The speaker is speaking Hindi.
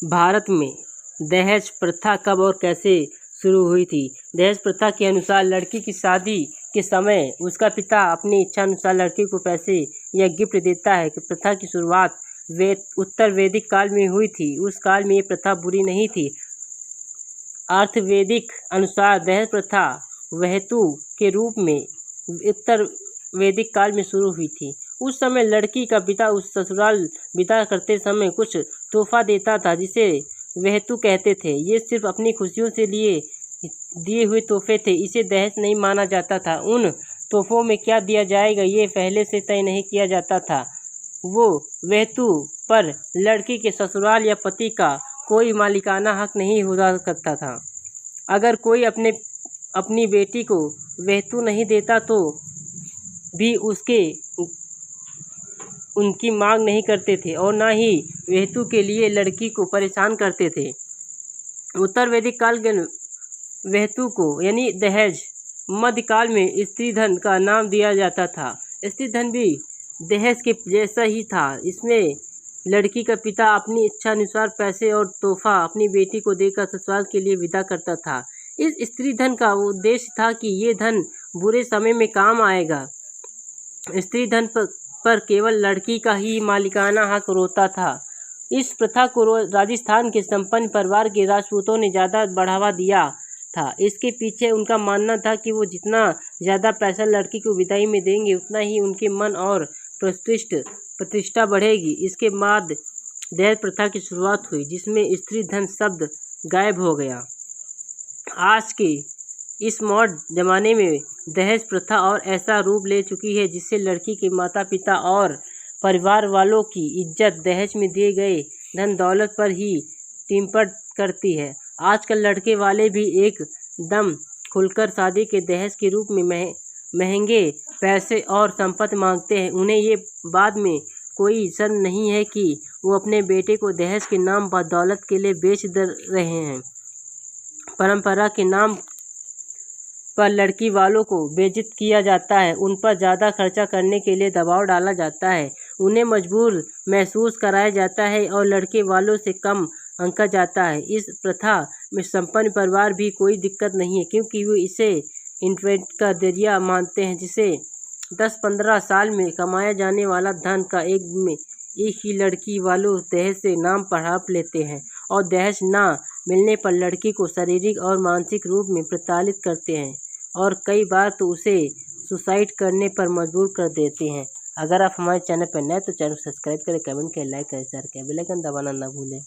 भारत में दहेज प्रथा कब और कैसे शुरू हुई थी? दहेज प्रथा के अनुसार लड़की की शादी के समय उसका पिता अपनी इच्छा अनुसार लड़की को पैसे या गिफ्ट देता है। प्रथा की शुरुआत उत्तर वैदिक काल में हुई थी। उस काल में ये प्रथा बुरी नहीं थी। अर्थवैदिक अनुसार दहेज प्रथा वहतु के रूप में उत्तर वैदिक काल में शुरू हुई थी। उस समय लड़की का पिता उस ससुराल विदा करते समय कुछ तोहफा देता था जिसे वहतु कहते थे। ये सिर्फ अपनी खुशियों से दिए हुए तोहफे थे। इसे दहेज नहीं माना जाता था। उन तोहफों में क्या दिया जाएगा ये पहले से तय नहीं किया जाता था। वो वहतु पर लड़की के ससुराल या पति का कोई मालिकाना हक नहीं हुआ करता था। अगर कोई अपनी बेटी को वहतु नहीं देता तो भी उनकी मांग नहीं करते थे और ना ही वहतु के लिए लड़की को परेशान करते थे। उत्तर वैदिक काल के वहतु को यानी दहेज मध्यकाल में स्त्री धन का नाम दिया जाता था। स्त्री धन भी दहेज के जैसा ही था। इसमें लड़की का पिता अपनी इच्छा अनुसार पैसे और तोहफा अपनी बेटी को देकर ससुराल के लिए विदा करता था। इस स्त्री धन का उद्देश्य था कि ये धन बुरे समय में काम आएगा। स्त्री धन पर केवल लड़की का ही मालिकाना हक होता था। इस प्रथा को राजस्थान के संपन्न परिवार के राजपूतों ने ज़्यादा बढ़ावा दिया था। इसके पीछे उनका मानना था कि वो जितना ज़्यादा पैसा लड़की को विदाई में देंगे उतना ही उनके मन और प्रतिष्ठा बढ़ेगी। इसके बाद दहेज प्रथा की शुरुआत हुई जिसमें स्त्री धन शब्द गायब हो गया। आज के इस मॉडर्न ज़माने में दहेज प्रथा और ऐसा रूप ले चुकी है जिससे लड़की के माता पिता और परिवार वालों की इज्जत दहेज में दिए गए धन दौलत पर ही टिम्पर करती है। आजकल लड़के वाले भी एक दम खुलकर शादी के दहेज के रूप में महंगे पैसे और संपत्ति मांगते हैं। उन्हें ये बाद में कोई शर्म नहीं है कि वो अपने बेटे को दहेज के नाम पर दौलत के लिए बेच रहे हैं। परंपरा के नाम पर लड़की वालों को बेइज्जत किया जाता है। उन पर ज़्यादा खर्चा करने के लिए दबाव डाला जाता है। उन्हें मजबूर महसूस कराया जाता है और लड़के वालों से कम आंका जाता है। इस प्रथा में संपन्न परिवार भी कोई दिक्कत नहीं है क्योंकि वो इसे इन्वेस्टमेंट का जरिया मानते हैं जिसे 10-15 साल में कमाया जाने वाला धन का एक ही लड़की वालों दहेज से नाम हड़प लेते हैं और दहेज ना मिलने पर लड़की को शारीरिक और मानसिक रूप में प्रताड़ित करते हैं और कई बार तो उसे सुसाइड करने पर मजबूर कर देते हैं। अगर आप हमारे चैनल पर नए तो चैनल सब्सक्राइब करें, कमेंट करें, लाइक करें, शेयर करें, बेल आइकन दबाना ना भूलें।